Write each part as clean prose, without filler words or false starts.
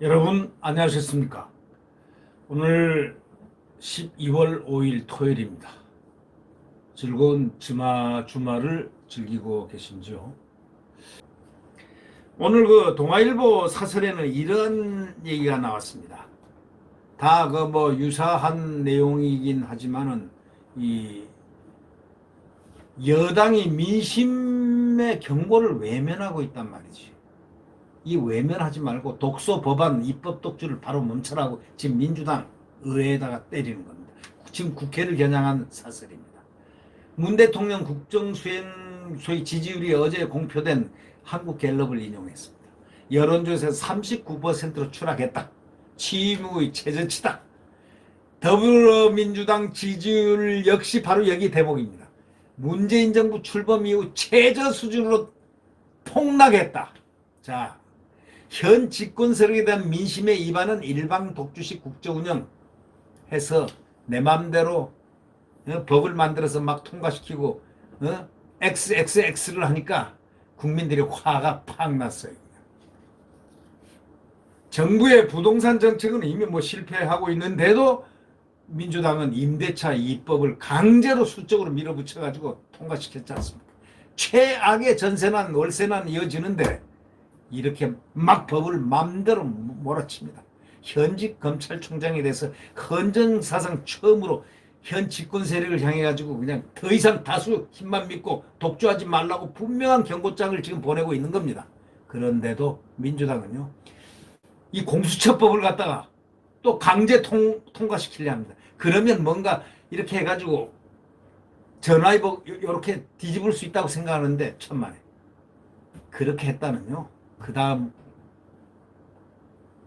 여러분 안녕하셨습니까? 오늘 12월 5일 토요일입니다. 즐거운 주말을 즐기고 계신지요? 오늘 그 동아일보 사설에는 이런 얘기가 나왔습니다. 다 그 뭐 유사한 내용이긴 하지만은 이 여당이 민심의 경고를 외면하고 있단 말이지. 이 외면하지 말고 독소 법안 입법 독주를 바로 멈춰라고 지금 민주당 의회에다가 때리는 겁니다. 지금 국회를 겨냥한 사설입니다. 문 대통령 국정수행 소위 지지율이 어제 공표된 한국갤럽을 인용했습니다. 여론조사에서 39%로 추락했다. 취임의 최저치다. 더불어민주당 지지율 역시 바로 여기 대목입니다. 문재인 정부 출범 이후 최저 수준으로 폭락했다. 자, 현 집권 세력에 대한 민심의 이반은 일방 독주식 국정 운영해서 내 맘대로 법을 만들어서 막 통과시키고 XXX를 하니까 국민들이 화가 팍 났어요. 정부의 부동산 정책은 이미 뭐 실패하고 있는데도 민주당은 임대차 입법을 강제로 수적으로 밀어붙여가지고 통과시켰지 않습니까? 최악의 전세난 월세난 이어지는데 이렇게 막 법을 마음대로 몰아칩니다. 현직 검찰총장에 대해서 헌정사상 처음으로 현 집권 세력을 향해 가지고 그냥 더 이상 다수 힘만 믿고 독주하지 말라고 분명한 경고장을 지금 보내고 있는 겁니다. 그런데도 민주당은요, 이 공수처법을 갖다가 또 강제 통과시키려 합니다. 그러면 뭔가 이렇게 해가지고 전화위복 이렇게 뒤집을 수 있다고 생각하는데 천만에 그렇게 했다면요, 그 다음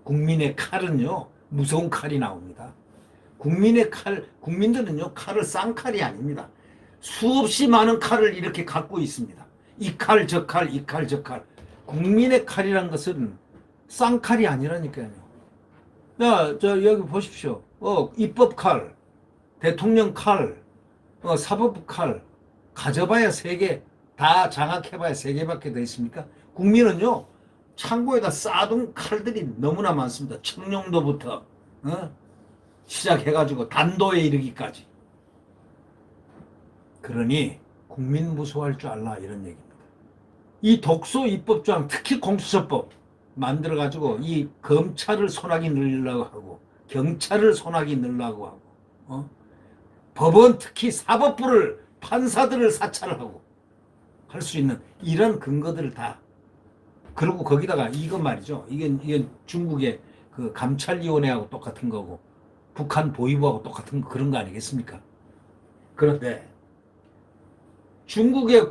국민의 칼은요, 무서운 칼이 나옵니다. 국민의 칼, 국민들은요, 칼을 쌍칼이 아닙니다. 수없이 많은 칼을 이렇게 갖고 있습니다. 이 칼, 저 칼, 이 칼, 저 칼. 국민의 칼이란 것은 쌍칼이 아니라니까요. 야, 여기 보십시오. 입법 칼, 대통령 칼, 사법부 칼, 가져봐야 3개, 다 장악해봐야 3개밖에 더 있습니까? 국민은요, 창고에다 쌓아둔 칼들이 너무나 많습니다. 청룡도부터 시작해가지고 단도에 이르기까지. 그러니 국민 무서워할 줄 알라 이런 얘기입니다. 이 독소 입법조항, 특히 공수처법 만들어가지고 이 검찰을 소나기 늘리려고 하고 경찰을 소나기 늘리려고 하고 법원 특히 사법부를 판사들을 사찰하고 할 수 있는 이런 근거들을 다, 그리고 거기다가 이거 말이죠. 이건 중국의 그 감찰위원회하고 똑같은 거고 북한 보위부하고 똑같은 거, 그런 거 아니겠습니까? 그런데 중국의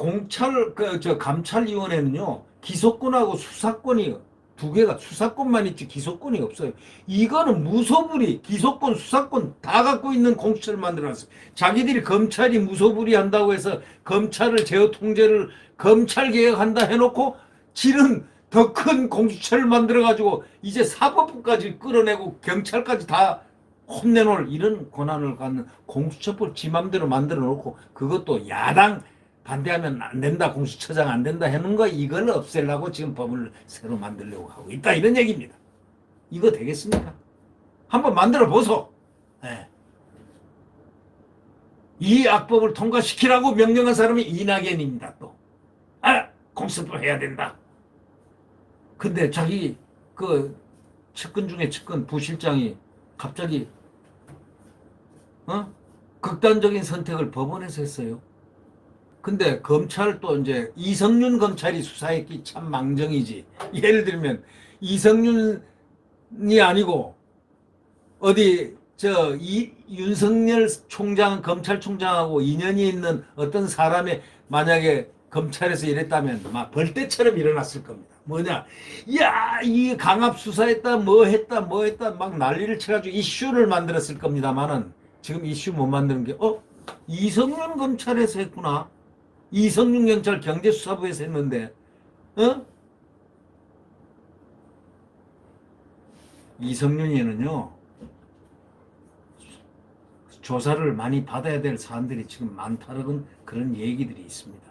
감찰위원회는요, 기소권하고 수사권이 2개가, 수사권만 있지 기소권이 없어요. 이거는 무소불위, 기소권, 수사권 다 갖고 있는 공수처를 만들어놨어요. 자기들이 검찰이 무소불위 한다고 해서 검찰을 제어 통제를 검찰 개혁한다 해놓고 지는 더 큰 공수처를 만들어가지고 이제 사법부까지 끌어내고 경찰까지 다 혼내놓을 이런 권한을 갖는 공수처법 지 맘대로 만들어 놓고, 그것도 야당 반대하면 안 된다, 공수처장 안 된다 하는 거, 이걸 없애려고 지금 법을 새로 만들려고 하고 있다, 이런 얘기입니다. 이거 되겠습니까? 한번 만들어 보소. 네. 이 악법을 통과시키라고 명령한 사람이 이낙연입니다. 또 공수처법 해야 된다. 근데 자기 그 측근 중에 측근 부실장이 갑자기 극단적인 선택을 법원에서 했어요. 근데 검찰 또 이제 이성윤 검찰이 수사했기 참 망정이지. 예를 들면 이성윤이 아니고 어디 윤석열 총장, 검찰총장하고 인연이 있는 어떤 사람의 만약에 검찰에서 이랬다면 막 벌떼처럼 일어났을 겁니다. 뭐냐, 야, 이 강압 수사했다, 뭐 했다 막 난리를 쳐가지고 이슈를 만들었을 겁니다만은 지금 이슈 못 만드는 게 이성윤 검찰에서 했구나. 이성윤 경찰 경제수사부에서 했는데, 이성윤이는요, 조사를 많이 받아야 될 사안들이 지금 많다는 그런 얘기들이 있습니다.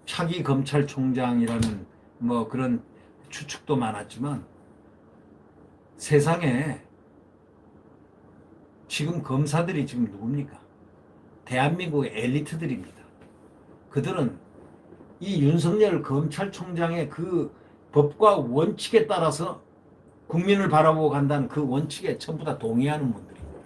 차기 검찰총장이라는 뭐 그런 추측도 많았지만 세상에 지금 검사들이 지금 누굽니까? 대한민국의 엘리트들입니다. 그들은 이 윤석열 검찰총장의 그 법과 원칙에 따라서 국민을 바라보고 간다는 그 원칙에 전부 다 동의하는 분들입니다.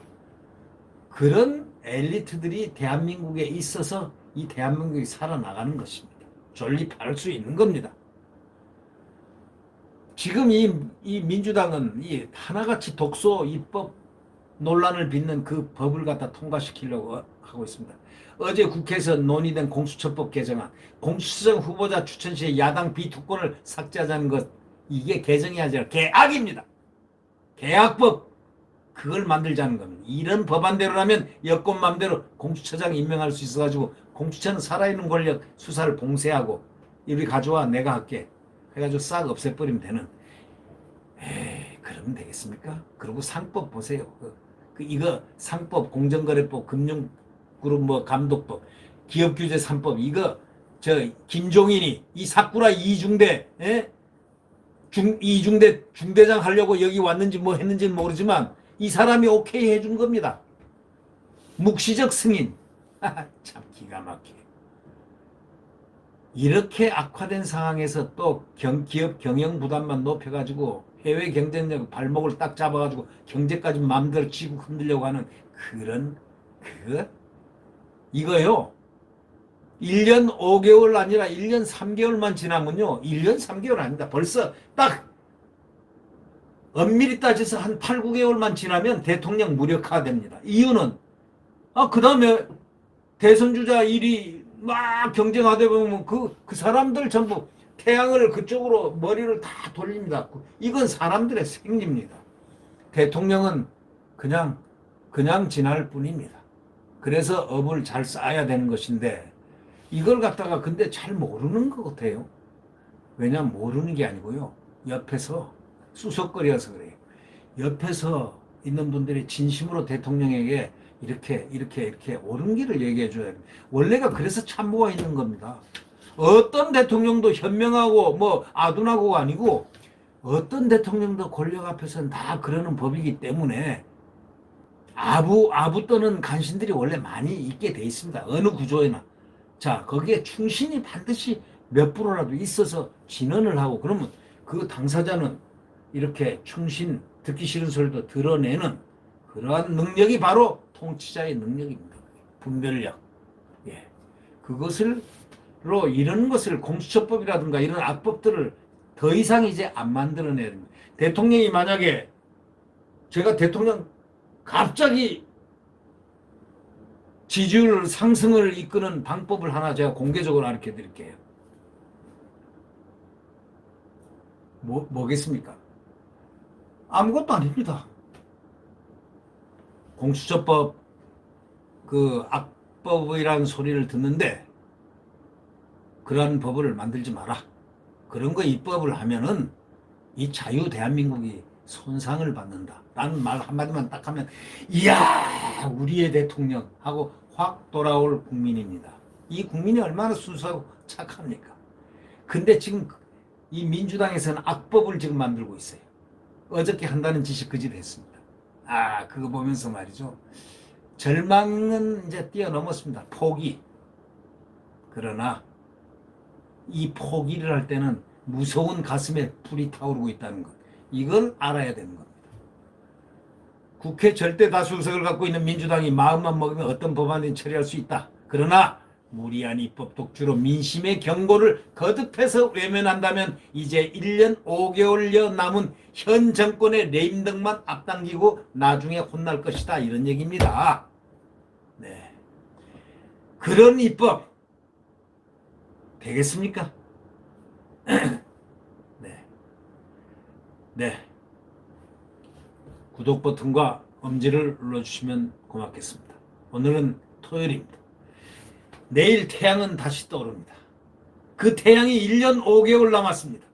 그런 엘리트들이 대한민국에 있어서 이 대한민국이 살아나가는 것입니다. 존립할 수 있는 겁니다. 지금 이 민주당은 이 하나같이 독소 입법 논란을 빚는 그 법을 갖다 통과시키려고 하고 있습니다. 어제 국회에서 논의된 공수처법 개정안, 공수처장 후보자 추천 시에 야당 비투권을 삭제하자는 것, 이게 개정이 아니라 개악입니다. 개악법, 그걸 만들자는 겁니다. 이런 법안대로라면 여권 맘대로 공수처장 임명할 수 있어가지고 공수처는 살아있는 권력 수사를 봉쇄하고 우리 가져와 내가 할게 해가지고 싹 없애버리면 되는. 에이, 그러면 되겠습니까? 그리고 상법 보세요. 이거 상법, 공정거래법, 금융그룹 뭐 감독법, 기업규제 3법, 이거 김종인이 이 사쿠라 이중대, 이중대 중대장 하려고 여기 왔는지 뭐 했는지는 모르지만 이 사람이 오케이 해준 겁니다. 묵시적 승인. 참 기가 막혀. 이렇게 악화된 상황에서 또 기업 경영 부담만 높여가지고 해외 경쟁력 발목을 딱 잡아가지고 경제까지 마음대로 쥐고 흔들려고 하는 이거요. 1년 5개월 아니라 1년 3개월만 지나면요. 1년 3개월 아니다. 벌써 딱 엄밀히 따져서 한 8, 9개월만 지나면 대통령 무력화됩니다. 이유는 그 다음에 대선주자 일이 막 경쟁하다 보면 그 사람들 전부 태양을 그쪽으로 머리를 다 돌립니다. 이건 사람들의 생리입니다. 대통령은 그냥 지날 뿐입니다. 그래서 업을 잘 쌓아야 되는 것인데 이걸 갖다가 근데 잘 모르는 것 같아요. 왜냐면 모르는 게 아니고요. 옆에서 수석거려서 그래요. 옆에서 있는 분들이 진심으로 대통령에게 이렇게 옳은 길을 얘기해 줘야 돼요. 원래가 그래서 참모가 있는 겁니다. 어떤 대통령도 현명하고 뭐 아둔하고가 아니고 어떤 대통령도 권력 앞에서는 다 그러는 법이기 때문에 아부 떠는 간신들이 원래 많이 있게 돼 있습니다. 어느 구조에나. 자, 거기에 충신이 반드시 몇 프로라도 있어서 진언을 하고 그러면 그 당사자는 이렇게 충신, 듣기 싫은 소리도 드러내는 그러한 능력이 바로 통치자의 능력입니다. 분별력. 예. 이런 것을 공수처법이라든가 이런 악법들을 더 이상 이제 안 만들어내야 됩니다. 대통령이 만약에 제가 대통령 갑자기 지지율 상승을 이끄는 방법을 하나 제가 공개적으로 가르쳐 드릴게요. 뭐겠습니까? 아무것도 아닙니다. 공수처법 악법이라는 소리를 듣는데 그런 법을 만들지 마라. 그런 거 입법을 하면은 이 자유 대한민국이 손상을 받는다. 라는 말 한마디만 딱 하면 이야 우리의 대통령 하고 확 돌아올 국민입니다. 이 국민이 얼마나 순수하고 착합니까? 근데 지금 이 민주당에서는 악법을 지금 만들고 있어요. 어저께 한다는 짓이 그 짓 했습니다. 그거 보면서 말이죠. 절망은 이제 뛰어넘었습니다. 포기. 그러나 이 포기를 할 때는 무서운 가슴에 불이 타오르고 있다는 것. 이걸 알아야 되는 겁니다. 국회 절대 다수석을 갖고 있는 민주당이 마음만 먹으면 어떤 법안을 처리할 수 있다. 그러나 무리한 입법 독주로 민심의 경고를 거듭해서 외면한다면 이제 1년 5개월여 남은 현 정권의 레임덕만 앞당기고 나중에 혼날 것이다. 이런 얘기입니다. 네. 그런 입법 되겠습니까? 네. 구독 버튼과 엄지를 눌러주시면 고맙겠습니다. 오늘은 토요일입니다. 내일 태양은 다시 떠오릅니다. 그 태양이 1년 5개월 남았습니다.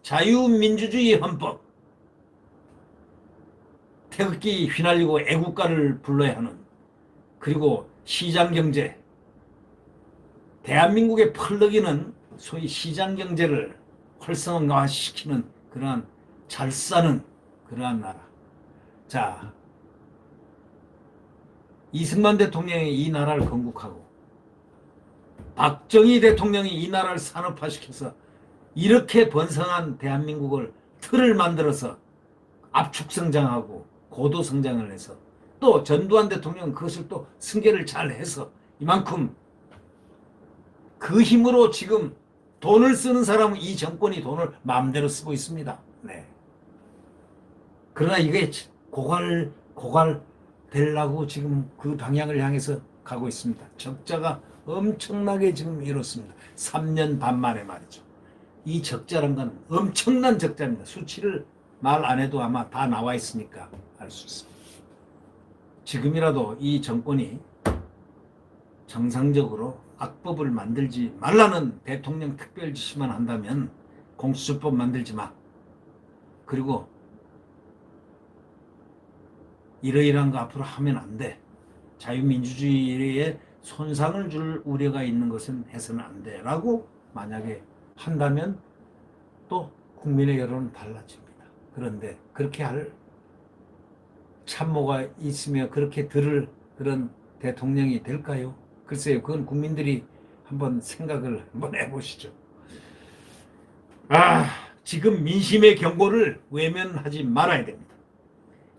자유민주주의 헌법, 태극기 휘날리고 애국가를 불러야 하는, 그리고 시장경제, 대한민국의 펄럭이는 소위 시장경제를 활성화시키는 그러한 잘 사는 그러한 나라. 자, 이승만 대통령이 이 나라를 건국하고 박정희 대통령이 이 나라를 산업화시켜서 이렇게 번성한 대한민국을 틀을 만들어서 압축 성장하고 고도 성장을 해서 또 전두환 대통령은 그것을 또 승계를 잘 해서 이만큼 그 힘으로 지금 돈을 쓰는 사람은 이 정권이 돈을 마음대로 쓰고 있습니다. 네. 그러나 이게 고갈 되려고 지금 그 방향을 향해서 가고 있습니다. 적자가 엄청나게 지금 이렇습니다. 3년 반 만에 말이죠. 이 적자란 건 엄청난 적자입니다. 수치를 말 안 해도 아마 다 나와 있으니까 알 수 있습니다. 지금이라도 이 정권이 정상적으로 악법을 만들지 말라는 대통령 특별 지시만 한다면 공수처법 만들지 마. 그리고 이러이러한 거 앞으로 하면 안 돼. 자유민주주의에 손상을 줄 우려가 있는 것은 해서는 안 돼. 라고 만약에 한다면 또 국민의 여론은 달라집니다. 그런데 그렇게 할 참모가 있으며 그렇게 들을 그런 대통령이 될까요? 글쎄요. 그건 국민들이 한번 생각을 한번 해보시죠. 지금 민심의 경고를 외면하지 말아야 됩니다.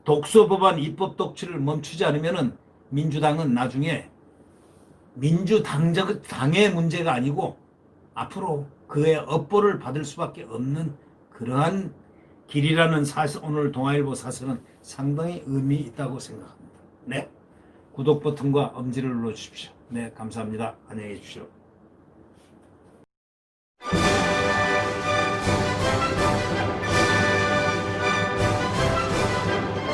독소법안 입법 독치를 멈추지 않으면 민주당은 나중에 민주당의 문제가 아니고 앞으로 그의 업보를 받을 수밖에 없는 그러한 길이라는 사실, 오늘 동아일보 사설은 상당히 의미 있다고 생각합니다. 네, 구독 버튼과 엄지를 눌러주십시오. 네, 감사합니다. 안녕히 계십시오.